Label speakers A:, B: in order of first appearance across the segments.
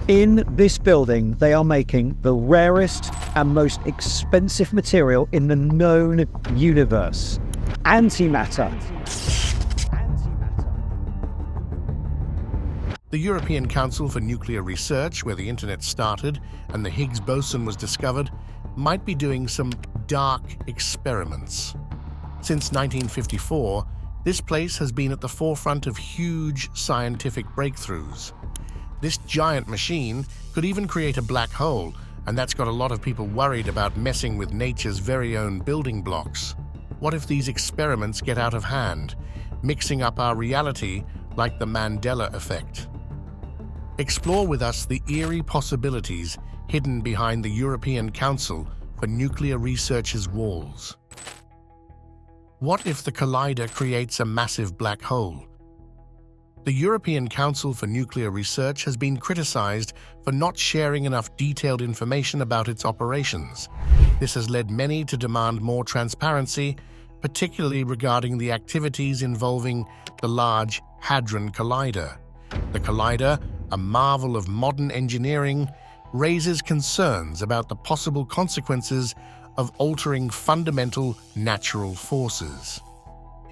A: In this building, they are making the rarest and most expensive material in the known universe: antimatter.
B: The European Council for Nuclear Research, where the internet started and the Higgs Boson was discovered, might be doing some dark experiments. Since 1954, this place has been at the forefront of huge scientific breakthroughs. This giant machine could even create a black hole, and that's got a lot of people worried about messing with nature's very own building blocks. What if these experiments get out of hand, mixing up our reality like the Mandela Effect? Explore with us the eerie possibilities hidden behind the European Council for Nuclear Research's walls. What if the collider creates a massive black hole? The European Council for Nuclear Research has been criticized for not sharing enough detailed information about its operations. This has led many to demand more transparency, particularly regarding the activities involving the Large Hadron Collider. The collider, a marvel of modern engineering, raises concerns about the possible consequences of altering fundamental natural forces.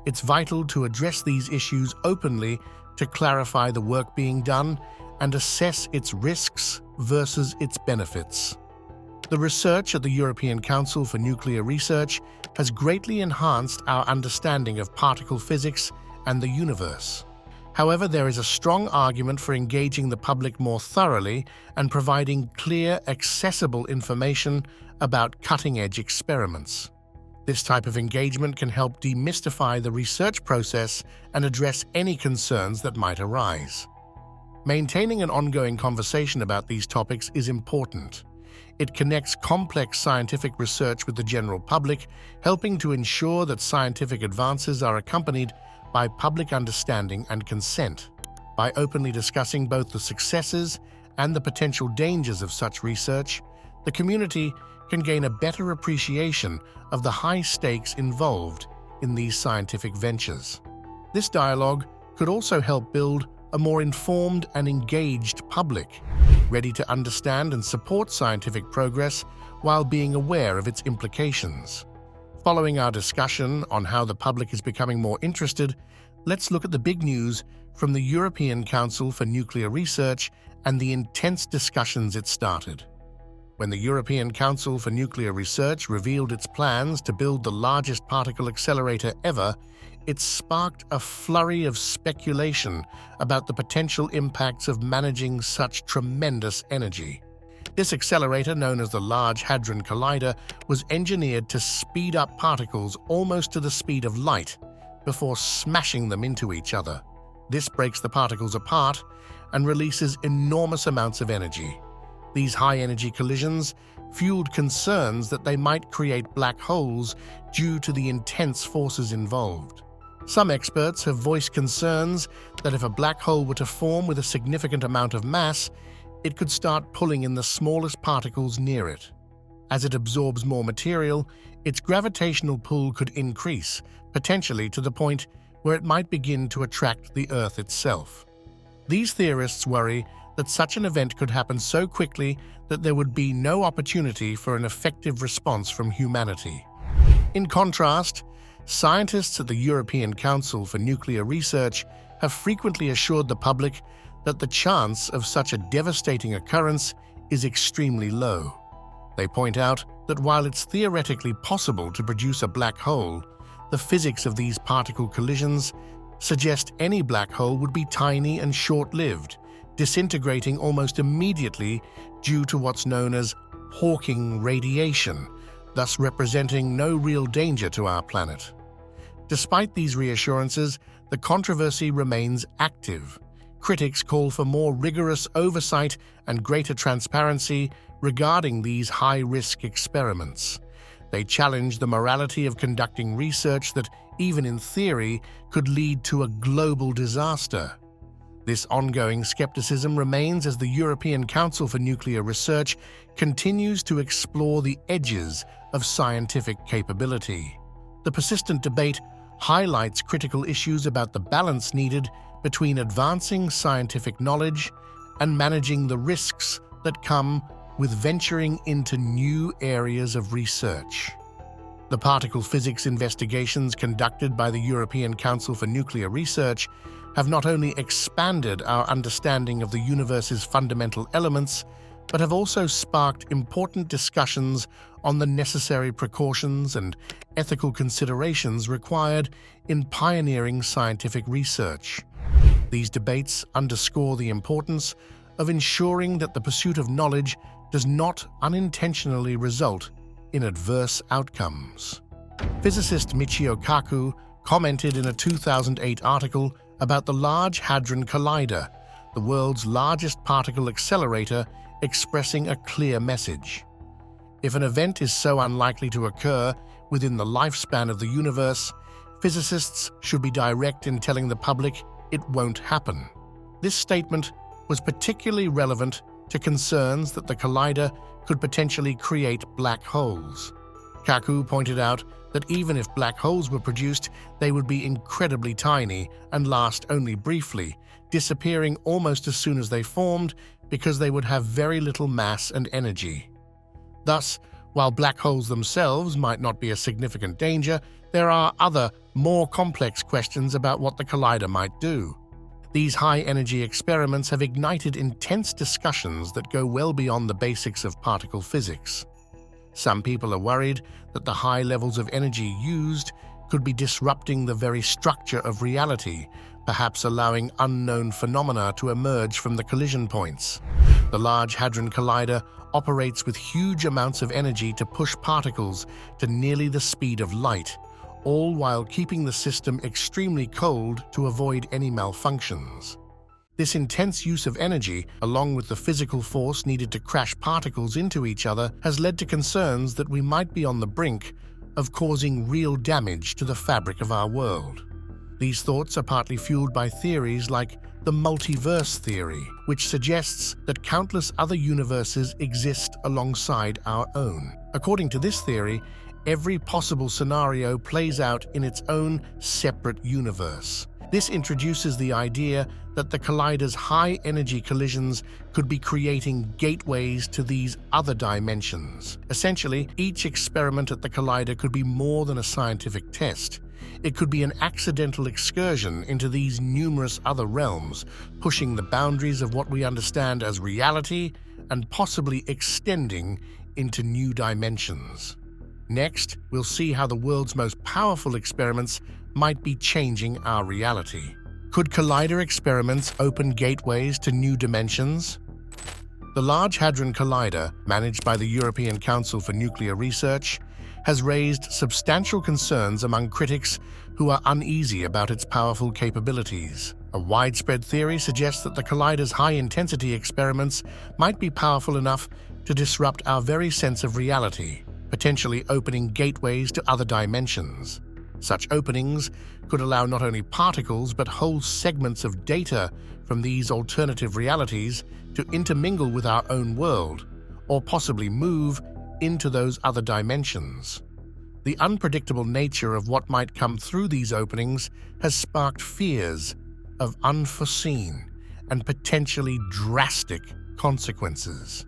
B: It's vital to address these issues openly to clarify the work being done and assess its risks versus its benefits. The research at the European Council for Nuclear Research has greatly enhanced our understanding of particle physics and the universe. However, there is a strong argument for engaging the public more thoroughly and providing clear, accessible information about cutting-edge experiments. This type of engagement can help demystify the research process and address any concerns that might arise. Maintaining an ongoing conversation about these topics is important. It connects complex scientific research with the general public, helping to ensure that scientific advances are accompanied by public understanding and consent. By openly discussing both the successes and the potential dangers of such research, the community can gain a better appreciation of the high stakes involved in these scientific ventures. This dialogue could also help build a more informed and engaged public, ready to understand and support scientific progress while being aware of its implications. Following our discussion on how the public is becoming more interested, let's look at the big news from the European Council for Nuclear Research and the intense discussions it started. When the European Council for Nuclear Research revealed its plans to build the largest particle accelerator ever, it sparked a flurry of speculation about the potential impacts of managing such tremendous energy. This accelerator, known as the Large Hadron Collider, was engineered to speed up particles almost to the speed of light before smashing them into each other. This breaks the particles apart and releases enormous amounts of energy. These high-energy collisions fueled concerns that they might create black holes due to the intense forces involved. Some experts have voiced concerns that if a black hole were to form with a significant amount of mass, it could start pulling in the smallest particles near it. As it absorbs more material, its gravitational pull could increase, potentially to the point where it might begin to attract the Earth itself. These theorists worry that such an event could happen so quickly that there would be no opportunity for an effective response from humanity. In contrast, scientists at the European Council for Nuclear Research have frequently assured the public that the chance of such a devastating occurrence is extremely low. They point out that while it's theoretically possible to produce a black hole, the physics of these particle collisions suggest any black hole would be tiny and short-lived, disintegrating almost immediately due to what's known as Hawking radiation, thus representing no real danger to our planet. Despite these reassurances, the controversy remains active. Critics call for more rigorous oversight and greater transparency regarding these high-risk experiments. They challenge the morality of conducting research that, even in theory, could lead to a global disaster. This ongoing skepticism remains as the European Council for Nuclear Research continues to explore the edges of scientific capability. The persistent debate highlights critical issues about the balance needed between advancing scientific knowledge and managing the risks that come with venturing into new areas of research. The particle physics investigations conducted by the European Council for Nuclear Research have not only expanded our understanding of the universe's fundamental elements, but have also sparked important discussions on the necessary precautions and ethical considerations required in pioneering scientific research. These debates underscore the importance of ensuring that the pursuit of knowledge does not unintentionally result in adverse outcomes. Physicist Michio Kaku commented in a 2008 article about the Large Hadron Collider, the world's largest particle accelerator, expressing a clear message. If an event is so unlikely to occur within the lifespan of the universe, physicists should be direct in telling the public it won't happen. This statement was particularly relevant to concerns that the collider could potentially create black holes. Kaku pointed out that even if black holes were produced, they would be incredibly tiny and last only briefly, disappearing almost as soon as they formed because they would have very little mass and energy. Thus, while black holes themselves might not be a significant danger, there are other, more complex questions about what the collider might do. These high-energy experiments have ignited intense discussions that go well beyond the basics of particle physics. Some people are worried that the high levels of energy used could be disrupting the very structure of reality, perhaps allowing unknown phenomena to emerge from the collision points. The Large Hadron Collider operates with huge amounts of energy to push particles to nearly the speed of light, all while keeping the system extremely cold to avoid any malfunctions. This intense use of energy, along with the physical force needed to crash particles into each other, has led to concerns that we might be on the brink of causing real damage to the fabric of our world. These thoughts are partly fueled by theories like the multiverse theory, which suggests that countless other universes exist alongside our own. According to this theory, every possible scenario plays out in its own separate universe. This introduces the idea that the collider's high-energy collisions could be creating gateways to these other dimensions. Essentially, each experiment at the collider could be more than a scientific test. It could be an accidental excursion into these numerous other realms, pushing the boundaries of what we understand as reality and possibly extending into new dimensions. Next, we'll see how the world's most powerful experiments might be changing our reality. Could collider experiments open gateways to new dimensions? The Large Hadron Collider, managed by the European Council for Nuclear Research, has raised substantial concerns among critics who are uneasy about its powerful capabilities. A widespread theory suggests that the collider's high-intensity experiments might be powerful enough to disrupt our very sense of reality, potentially opening gateways to other dimensions. Such openings could allow not only particles but whole segments of data from these alternative realities to intermingle with our own world, or possibly move into those other dimensions. The unpredictable nature of what might come through these openings has sparked fears of unforeseen and potentially drastic consequences.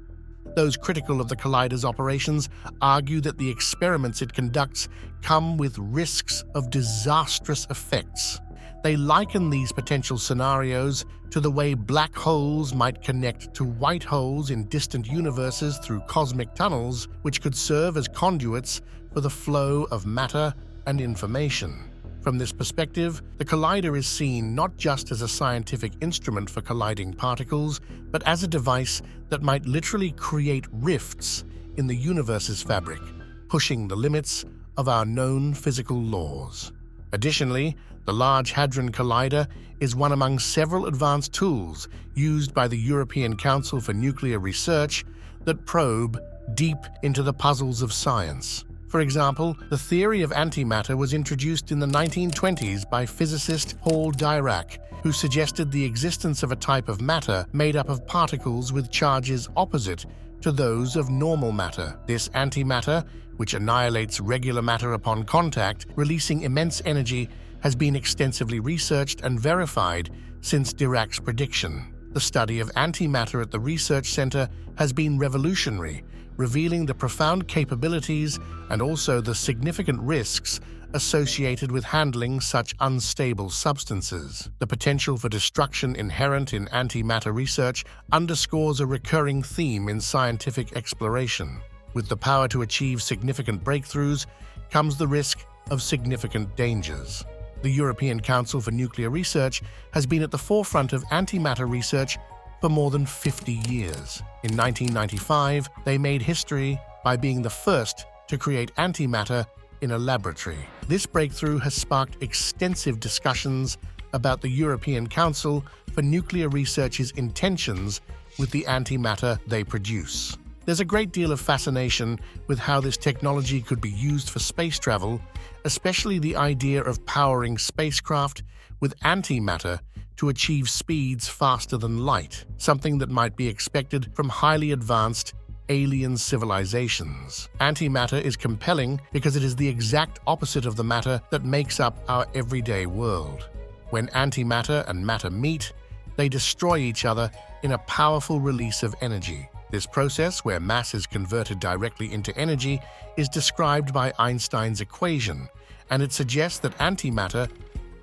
B: Those critical of the collider's operations argue that the experiments it conducts come with risks of disastrous effects. They liken these potential scenarios to the way black holes might connect to white holes in distant universes through cosmic tunnels, which could serve as conduits for the flow of matter and information. From this perspective, the collider is seen not just as a scientific instrument for colliding particles, but as a device that might literally create rifts in the universe's fabric, pushing the limits of our known physical laws. Additionally, the Large Hadron Collider is one among several advanced tools used by the European Council for Nuclear Research that probe deep into the puzzles of science. For example, the theory of antimatter was introduced in the 1920s by physicist Paul Dirac, who suggested the existence of a type of matter made up of particles with charges opposite to those of normal matter. This antimatter, which annihilates regular matter upon contact, releasing immense energy, has been extensively researched and verified since Dirac's prediction. The study of antimatter at the research center has been revolutionary, revealing the profound capabilities and also the significant risks associated with handling such unstable substances. The potential for destruction inherent in antimatter research underscores a recurring theme in scientific exploration. With the power to achieve significant breakthroughs comes the risk of significant dangers. The European Council for Nuclear Research has been at the forefront of antimatter research for more than 50 years. In 1995, they made history by being the first to create antimatter in a laboratory. This breakthrough has sparked extensive discussions about the European Council for Nuclear Research's intentions with the antimatter they produce. There's a great deal of fascination with how this technology could be used for space travel, especially the idea of powering spacecraft with antimatter to achieve speeds faster than light, something that might be expected from highly advanced alien civilizations. Antimatter is compelling because it is the exact opposite of the matter that makes up our everyday world. When antimatter and matter meet, they destroy each other in a powerful release of energy. This process, where mass is converted directly into energy, is described by Einstein's equation, and it suggests that antimatter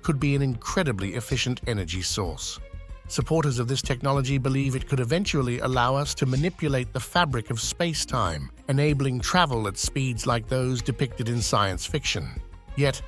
B: could be an incredibly efficient energy source. Supporters of this technology believe it could eventually allow us to manipulate the fabric of space-time, enabling travel at speeds like those depicted in science fiction. Yet,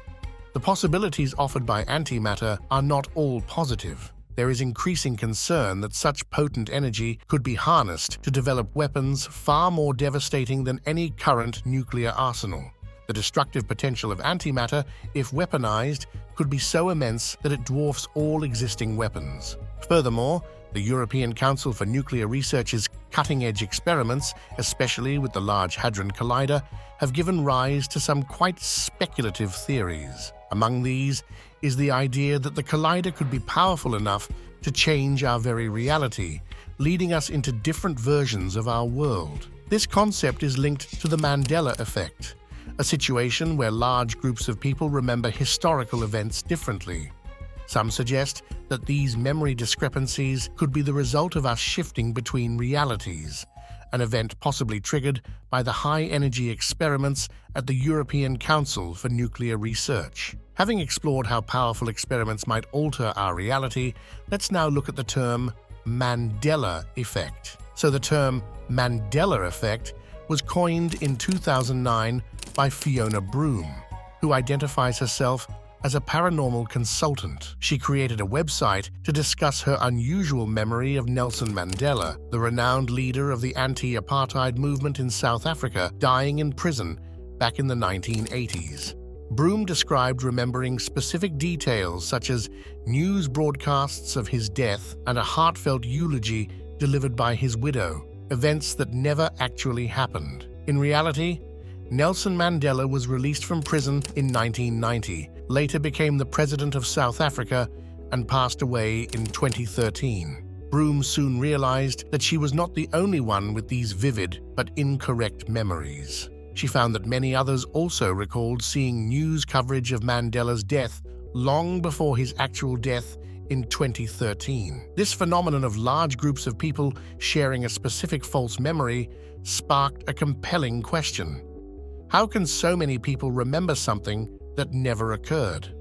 B: the possibilities offered by antimatter are not all positive. There is increasing concern that such potent energy could be harnessed to develop weapons far more devastating than any current nuclear arsenal. The destructive potential of antimatter, if weaponized, could be so immense that it dwarfs all existing weapons. Furthermore, the European Council for Nuclear Research's cutting-edge experiments, especially with the Large Hadron Collider, have given rise to some quite speculative theories. Among these is the idea that the collider could be powerful enough to change our very reality, leading us into different versions of our world. This concept is linked to the Mandela Effect, a situation where large groups of people remember historical events differently. Some suggest that these memory discrepancies could be the result of us shifting between realities, an event possibly triggered by the high-energy experiments at the European Council for Nuclear Research. Having explored how powerful experiments might alter our reality, let's now look at the term Mandela Effect. So the term Mandela Effect was coined in 2009 by Fiona Broome, who identifies herself as a paranormal consultant. She created a website to discuss her unusual memory of Nelson Mandela, the renowned leader of the anti-apartheid movement in South Africa, dying in prison back in the 1980s. Broome described remembering specific details such as news broadcasts of his death and a heartfelt eulogy delivered by his widow, events that never actually happened. In reality, Nelson Mandela was released from prison in 1990, later became the president of South Africa, and passed away in 2013. Broome soon realized that she was not the only one with these vivid but incorrect memories. She found that many others also recalled seeing news coverage of Mandela's death long before his actual death in 2013. This phenomenon of large groups of people sharing a specific false memory sparked a compelling question. How can so many people remember something that never occurred?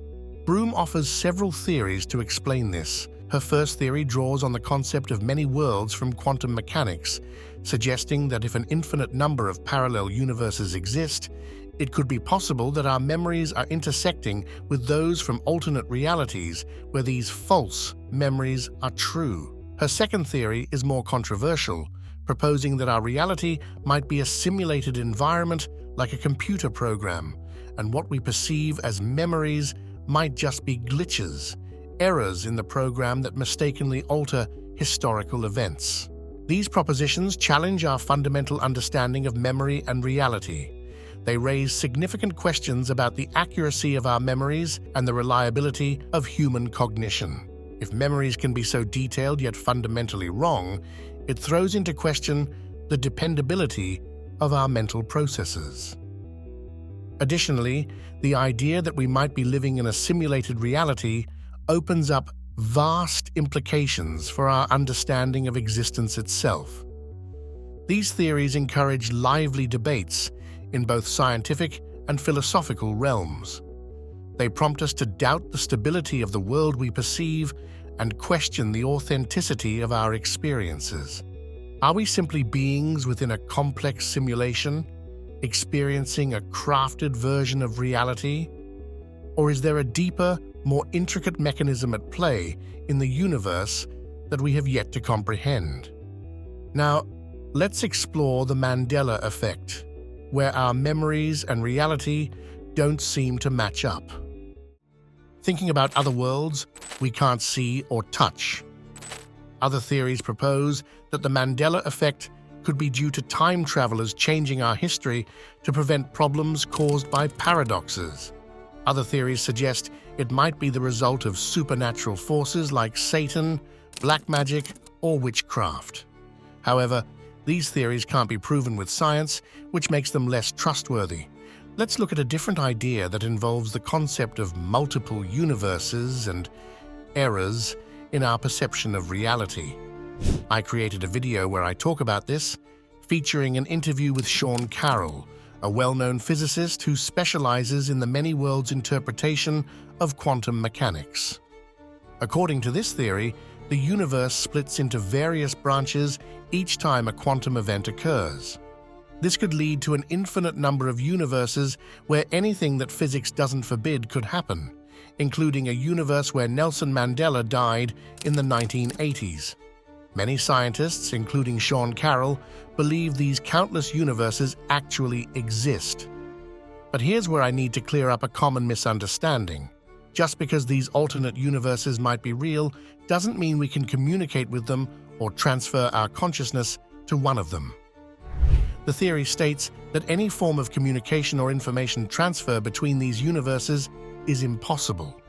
B: Broome offers several theories to explain this. Her first theory draws on the concept of many worlds from quantum mechanics, suggesting that if an infinite number of parallel universes exist, it could be possible that our memories are intersecting with those from alternate realities where these false memories are true. Her second theory is more controversial, proposing that our reality might be a simulated environment like a computer program, and what we perceive as memories might just be glitches, errors in the program that mistakenly alter historical events. These propositions challenge our fundamental understanding of memory and reality. They raise significant questions about the accuracy of our memories and the reliability of human cognition. If memories can be so detailed yet fundamentally wrong, it throws into question the dependability of our mental processes. Additionally, the idea that we might be living in a simulated reality opens up vast implications for our understanding of existence itself. These theories encourage lively debates in both scientific and philosophical realms. They prompt us to doubt the stability of the world we perceive and question the authenticity of our experiences. Are we simply beings within a complex simulation, experiencing a crafted version of reality? Or is there a deeper, more intricate mechanism at play in the universe that we have yet to comprehend? Now, let's explore the Mandela Effect, where our memories and reality don't seem to match up. Thinking about other worlds we can't see or touch. Other theories propose that the Mandela Effect could be due to time travelers changing our history to prevent problems caused by paradoxes. Other theories suggest it might be the result of supernatural forces like Satan, black magic, or witchcraft. However, these theories can't be proven with science, which makes them less trustworthy. Let's look at a different idea that involves the concept of multiple universes and errors in our perception of reality. I created a video where I talk about this, featuring an interview with Sean Carroll, a well-known physicist who specializes in the many worlds interpretation of quantum mechanics. According to this theory, the universe splits into various branches each time a quantum event occurs. This could lead to an infinite number of universes where anything that physics doesn't forbid could happen, including a universe where Nelson Mandela died in the 1980s. Many scientists, including Sean Carroll, believe these countless universes actually exist. But here's where I need to clear up a common misunderstanding. Just because these alternate universes might be real doesn't mean we can communicate with them or transfer our consciousness to one of them. The theory states that any form of communication or information transfer between these universes is impossible.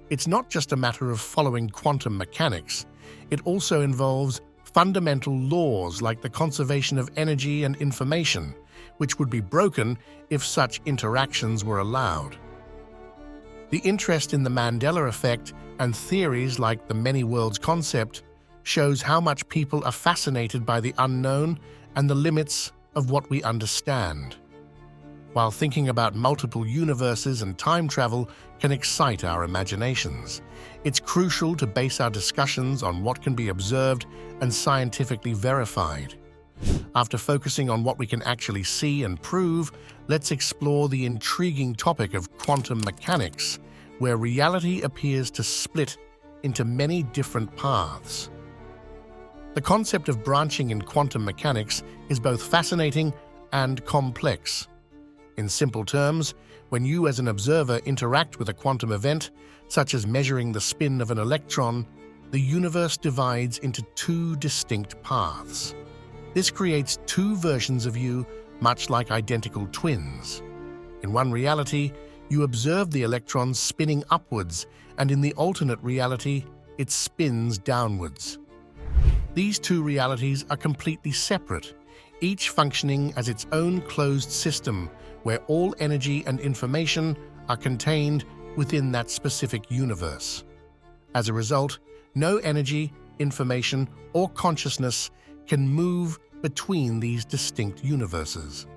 B: It's not just a matter of following quantum mechanics. It also involves fundamental laws like the conservation of energy and information, which would be broken if such interactions were allowed. The interest in the Mandela Effect and theories like the many worlds concept shows how much people are fascinated by the unknown and the limits of what we understand. While thinking about multiple universes and time travel can excite our imaginations, it's crucial to base our discussions on what can be observed and scientifically verified. After focusing on what we can actually see and prove, let's explore the intriguing topic of quantum mechanics, where reality appears to split into many different paths. The concept of branching in quantum mechanics is both fascinating and complex. In simple terms, when you as an observer interact with a quantum event, such as measuring the spin of an electron, the universe divides into two distinct paths. This creates two versions of you, much like identical twins. In one reality, you observe the electron spinning upwards, and in the alternate reality, it spins downwards. These two realities are completely separate, each functioning as its own closed system where all energy and information are contained within that specific universe. As a result, no energy, information, or consciousness can move between these distinct universes.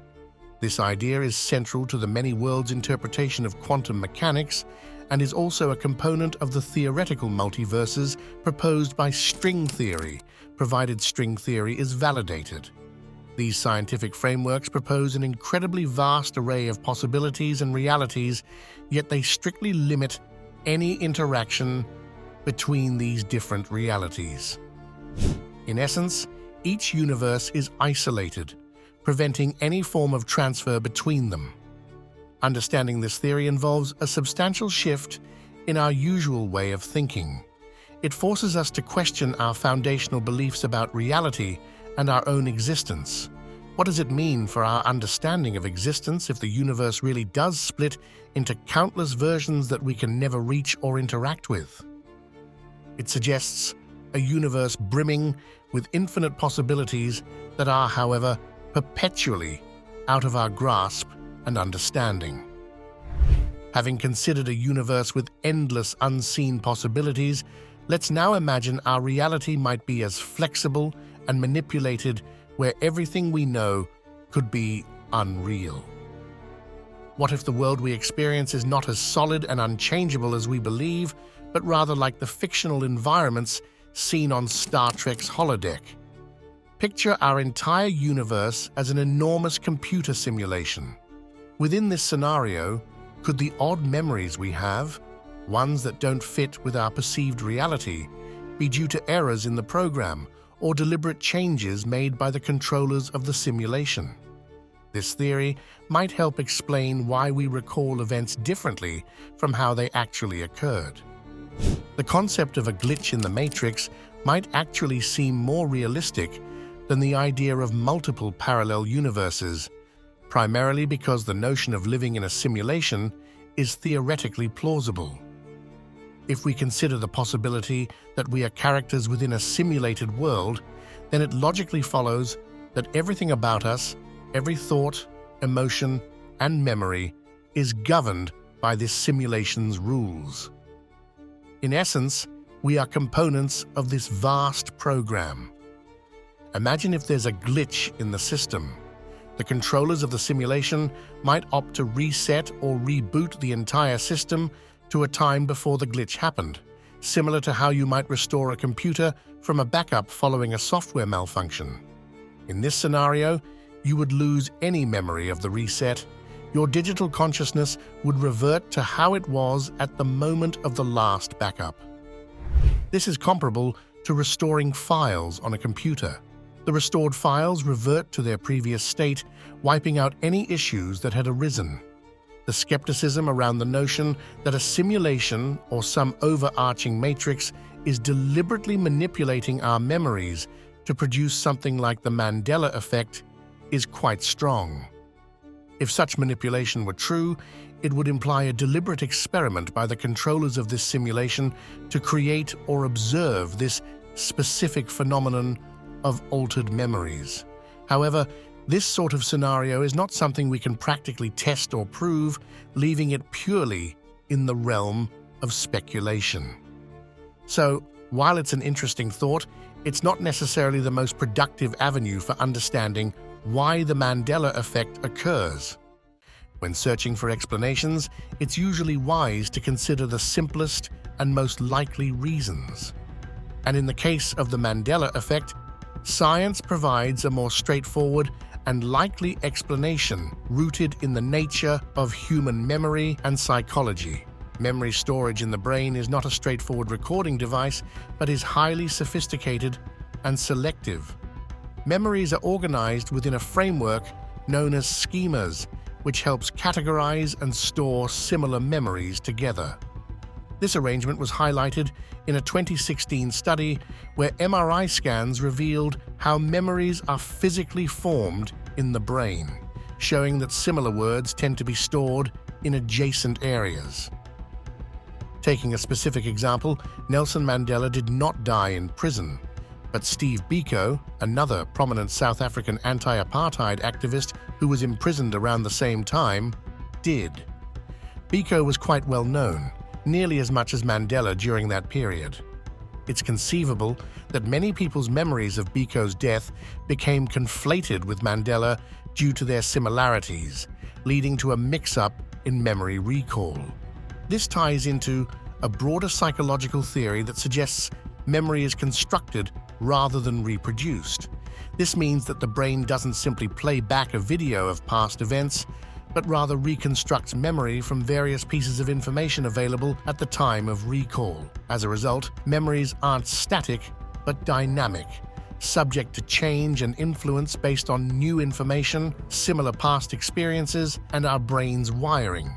B: This idea is central to the many worlds interpretation of quantum mechanics and is also a component of the theoretical multiverses proposed by string theory, provided string theory is validated. These scientific frameworks propose an incredibly vast array of possibilities and realities, yet they strictly limit any interaction between these different realities. In essence, each universe is isolated, preventing any form of transfer between them. Understanding this theory involves a substantial shift in our usual way of thinking. It forces us to question our foundational beliefs about reality and our own existence. What does it mean for our understanding of existence if the universe really does split into countless versions that we can never reach or interact with? It suggests a universe brimming with infinite possibilities that are, however, perpetually out of our grasp and understanding. Having considered a universe with endless unseen possibilities, Let's now imagine our reality might be as flexible and manipulated where everything we know could be unreal. What if the world we experience is not as solid and unchangeable as we believe, but rather like the fictional environments seen on Star Trek's holodeck? Picture our entire universe as an enormous computer simulation. Within this scenario, could the odd memories we have, ones that don't fit with our perceived reality, be due to errors in the program or deliberate changes made by the controllers of the simulation? This theory might help explain why we recall events differently from how they actually occurred. The concept of a glitch in the matrix might actually seem more realistic than the idea of multiple parallel universes, primarily because the notion of living in a simulation is theoretically plausible. If we consider the possibility that we are characters within a simulated world, then it logically follows that everything about us, every thought, emotion, and memory is governed by this simulation's rules. In essence, we are components of this vast program. Imagine if there's a glitch in the system. The controllers of the simulation might opt to reset or reboot the entire system to a time before the glitch happened, similar to how you might restore a computer from a backup following a software malfunction. In this scenario, you would lose any memory of the reset. Your digital consciousness would revert to how it was at the moment of the last backup. This is comparable to restoring files on a computer. The restored files revert to their previous state, wiping out any issues that had arisen. The skepticism around the notion that a simulation or some overarching matrix is deliberately manipulating our memories to produce something like the Mandela Effect is quite strong. If such manipulation were true, it would imply a deliberate experiment by the controllers of this simulation to create or observe this specific phenomenon of altered memories. However, this sort of scenario is not something we can practically test or prove, leaving it purely in the realm of speculation. So, while it's an interesting thought, it's not necessarily the most productive avenue for understanding why the Mandela Effect occurs. When searching for explanations, it's usually wise to consider the simplest and most likely reasons. And in the case of the Mandela Effect, science provides a more straightforward and likely explanation rooted in the nature of human memory and psychology. Memory storage in the brain is not a straightforward recording device, but is highly sophisticated and selective. Memories are organized within a framework known as schemas, which helps categorize and store similar memories together. This arrangement was highlighted in a 2016 study where MRI scans revealed how memories are physically formed in the brain, showing that similar words tend to be stored in adjacent areas. Taking a specific example, Nelson Mandela did not die in prison, but Steve Biko, another prominent South African anti-apartheid activist who was imprisoned around the same time, did. Biko was quite well known, nearly as much as Mandela during that period. It's conceivable that many people's memories of Biko's death became conflated with Mandela due to their similarities, leading to a mix-up in memory recall. This ties into a broader psychological theory that suggests memory is constructed rather than reproduced. This means that the brain doesn't simply play back a video of past events, but rather reconstructs memory from various pieces of information available at the time of recall. As a result, memories aren't static, but dynamic, subject to change and influence based on new information, similar past experiences, and our brain's wiring.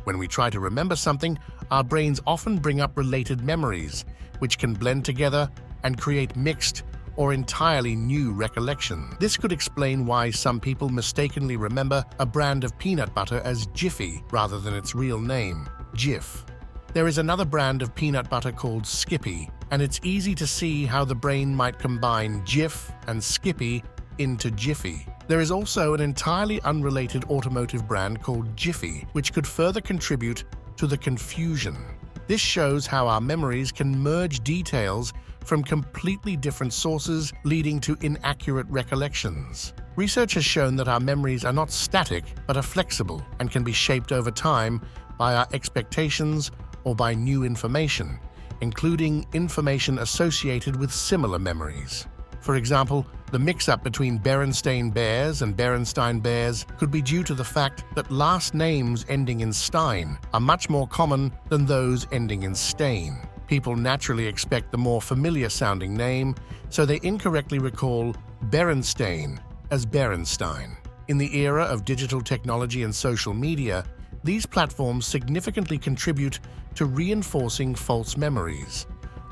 B: When we try to remember something, our brains often bring up related memories, which can blend together and create mixed or entirely new recollection. This could explain why some people mistakenly remember a brand of peanut butter as Jiffy rather than its real name, Jif. There is another brand of peanut butter called Skippy, and it's easy to see how the brain might combine Jif and Skippy into Jiffy. There is also an entirely unrelated automotive brand called Jiffy, which could further contribute to the confusion. This shows how our memories can merge details from completely different sources, leading to inaccurate recollections. Research has shown that our memories are not static, but are flexible and can be shaped over time by our expectations or by new information, including information associated with similar memories. For example, the mix-up between Berenstain Bears and Berenstein Bears could be due to the fact that last names ending in Stein are much more common than those ending in Stain. People naturally expect the more familiar-sounding name, so they incorrectly recall Berenstain as Berenstein. In the era of digital technology and social media, these platforms significantly contribute to reinforcing false memories.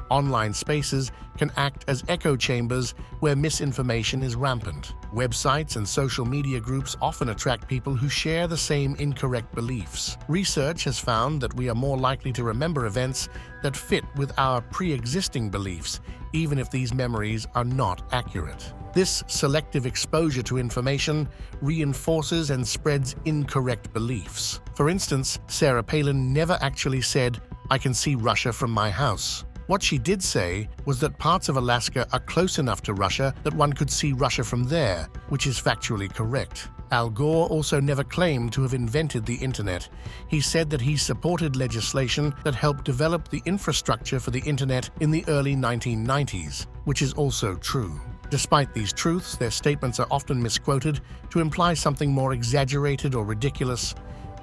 B: Online spaces can act as echo chambers where misinformation is rampant. Websites and social media groups often attract people who share the same incorrect beliefs. Research has found that we are more likely to remember events that fit with our pre-existing beliefs, even if these memories are not accurate. This selective exposure to information reinforces and spreads incorrect beliefs. For instance, Sarah Palin never actually said, "I can see Russia from my house." What she did say was that parts of Alaska are close enough to Russia that one could see Russia from there, which is factually correct. Al Gore also never claimed to have invented the internet. He said that he supported legislation that helped develop the infrastructure for the internet in the early 1990s, which is also true. Despite these truths, their statements are often misquoted to imply something more exaggerated or ridiculous.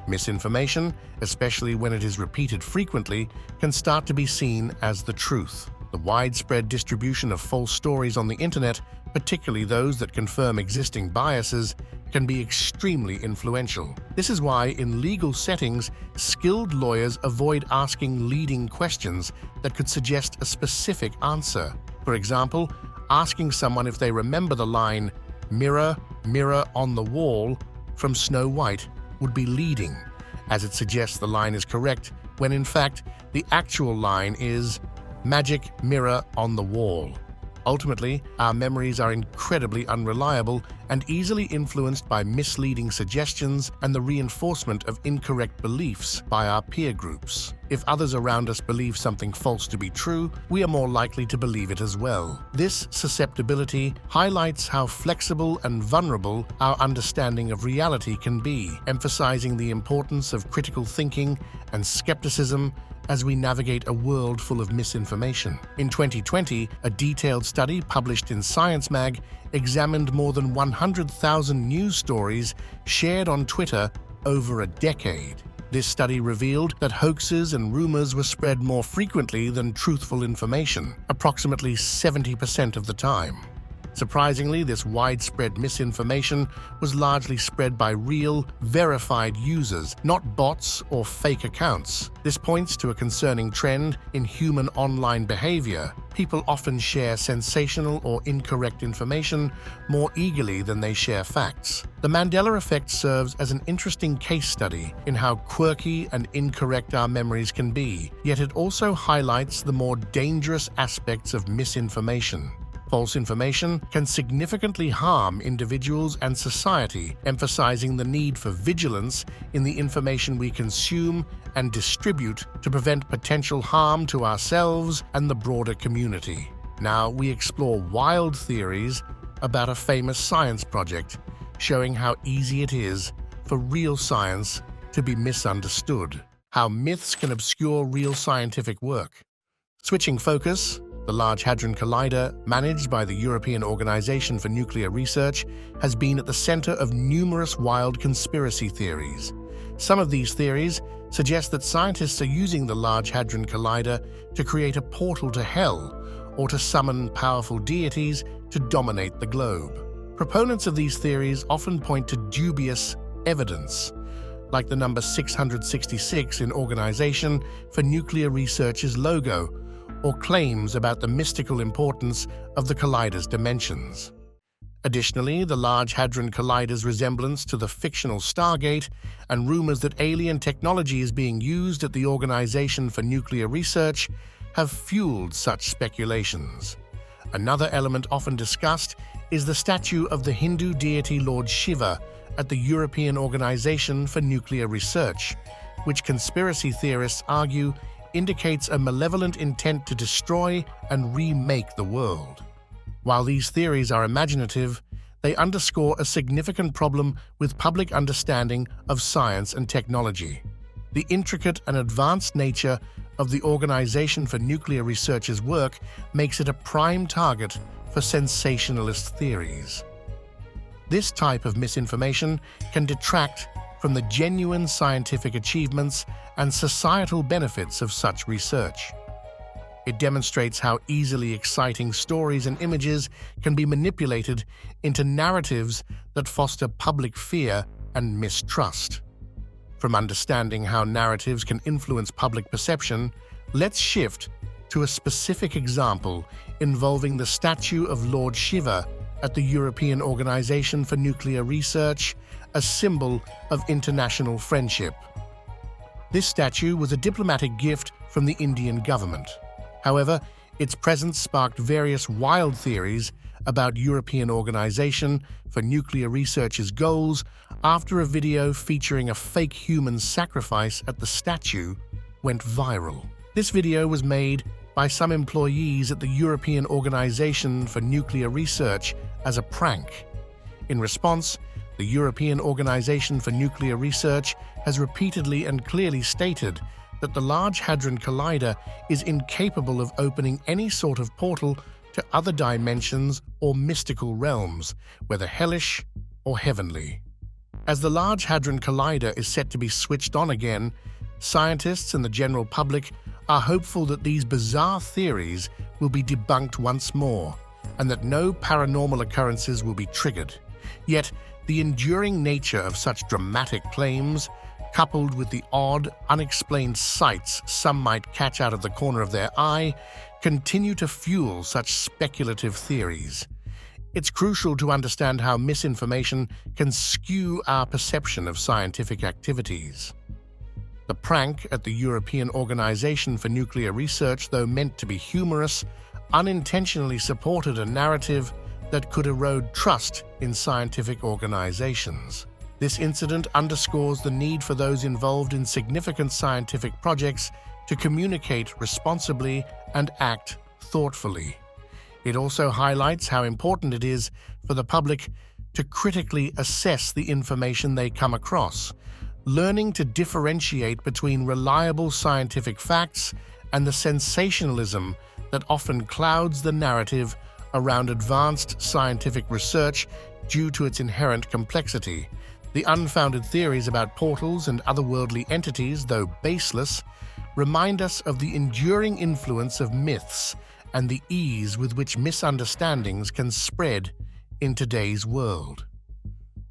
B: Misinformation, especially when it is repeated frequently, can start to be seen as the truth. The widespread distribution of false stories on the internet, particularly those that confirm existing biases, can be extremely influential. This is why, in legal settings, skilled lawyers avoid asking leading questions that could suggest a specific answer. For example, asking someone if they remember the line, "Mirror, mirror on the wall," from Snow White would be leading, as it suggests the line is correct, when in fact the actual line is "magic mirror on the wall." Ultimately, our memories are incredibly unreliable and easily influenced by misleading suggestions and the reinforcement of incorrect beliefs by our peer groups. If others around us believe something false to be true, we are more likely to believe it as well. This susceptibility highlights how flexible and vulnerable our understanding of reality can be, emphasizing the importance of critical thinking and skepticism as we navigate a world full of misinformation. In 2020, a detailed study published in Science Mag examined more than 100,000 news stories shared on Twitter over a decade. This study revealed that hoaxes and rumors were spread more frequently than truthful information, approximately 70% of the time. Surprisingly, this widespread misinformation was largely spread by real, verified users, not bots or fake accounts. This points to a concerning trend in human online behavior. People often share sensational or incorrect information more eagerly than they share facts. The Mandela Effect serves as an interesting case study in how quirky and incorrect our memories can be, yet it also highlights the more dangerous aspects of misinformation. False information can significantly harm individuals and society, emphasizing the need for vigilance in the information we consume and distribute to prevent potential harm to ourselves and the broader community. Now we explore wild theories about a famous science project, showing how easy it is for real science to be misunderstood, how myths can obscure real scientific work. Switching focus, the Large Hadron Collider, managed by the European Organization for Nuclear Research, has been at the center of numerous wild conspiracy theories. Some of these theories suggest that scientists are using the Large Hadron Collider to create a portal to hell or to summon powerful deities to dominate the globe. Proponents of these theories often point to dubious evidence, like the number 666 in Organization for Nuclear Research's logo, or claims about the mystical importance of the collider's dimensions. Additionally, the Large Hadron Collider's resemblance to the fictional Stargate and rumors that alien technology is being used at the Organization for Nuclear Research have fueled such speculations. Another element often discussed is the statue of the Hindu deity Lord Shiva at the European Organization for Nuclear Research, which conspiracy theorists argue indicates a malevolent intent to destroy and remake the world. While these theories are imaginative, they underscore a significant problem with public understanding of science and technology. The intricate and advanced nature of the Organization for Nuclear Research's work makes it a prime target for sensationalist theories. This type of misinformation can detract from the genuine scientific achievements and societal benefits of such research. It demonstrates how easily exciting stories and images can be manipulated into narratives that foster public fear and mistrust. From understanding how narratives can influence public perception, let's shift to a specific example involving the statue of Lord Shiva at the European Organization for Nuclear Research, a symbol of international friendship. This statue was a diplomatic gift from the Indian government. However, its presence sparked various wild theories about European Organization for Nuclear Research's goals after a video featuring a fake human sacrifice at the statue went viral. This video was made by some employees at the European Organization for Nuclear Research as a prank. In response, the European Organization for Nuclear Research has repeatedly and clearly stated that the Large Hadron Collider is incapable of opening any sort of portal to other dimensions or mystical realms, whether hellish or heavenly. As the Large Hadron Collider is set to be switched on again, scientists and the general public are hopeful that these bizarre theories will be debunked once more and that no paranormal occurrences will be triggered. Yet, the enduring nature of such dramatic claims, coupled with the odd, unexplained sights some might catch out of the corner of their eye, continue to fuel such speculative theories. It's crucial to understand how misinformation can skew our perception of scientific activities. The prank at the European Organization for Nuclear Research, though meant to be humorous, unintentionally supported a narrative that could erode trust in scientific organizations. This incident underscores the need for those involved in significant scientific projects to communicate responsibly and act thoughtfully. It also highlights how important it is for the public to critically assess the information they come across, learning to differentiate between reliable scientific facts and the sensationalism that often clouds the narrative around advanced scientific research due to its inherent complexity. The unfounded theories about portals and otherworldly entities, though baseless, remind us of the enduring influence of myths and the ease with which misunderstandings can spread in today's world.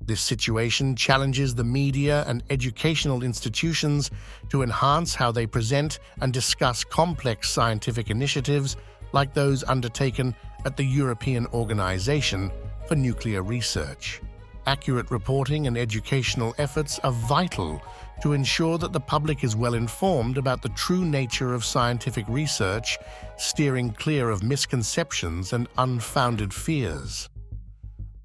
B: This situation challenges the media and educational institutions to enhance how they present and discuss complex scientific initiatives like those undertaken at the European Organization for Nuclear Research. Accurate reporting and educational efforts are vital to ensure that the public is well informed about the true nature of scientific research, steering clear of misconceptions and unfounded fears.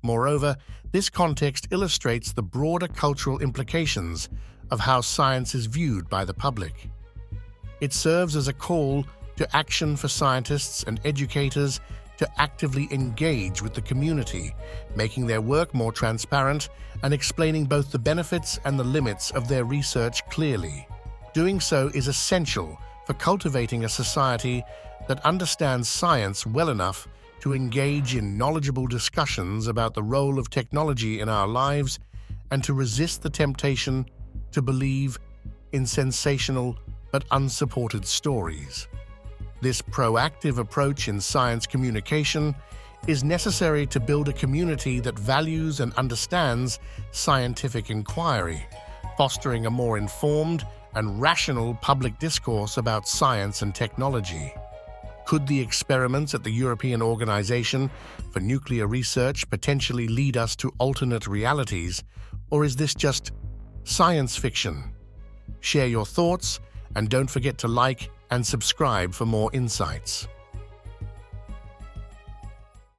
B: Moreover, this context illustrates the broader cultural implications of how science is viewed by the public. It serves as a call to action for scientists and educators to actively engage with the community, making their work more transparent and explaining both the benefits and the limits of their research clearly. Doing so is essential for cultivating a society that understands science well enough to engage in knowledgeable discussions about the role of technology in our lives and to resist the temptation to believe in sensational but unsupported stories. This proactive approach in science communication is necessary to build a community that values and understands scientific inquiry, fostering a more informed and rational public discourse about science and technology. Could the experiments at the European Organization for Nuclear Research potentially lead us to alternate realities, or is this just science fiction? Share your thoughts and don't forget to like and subscribe for more insights.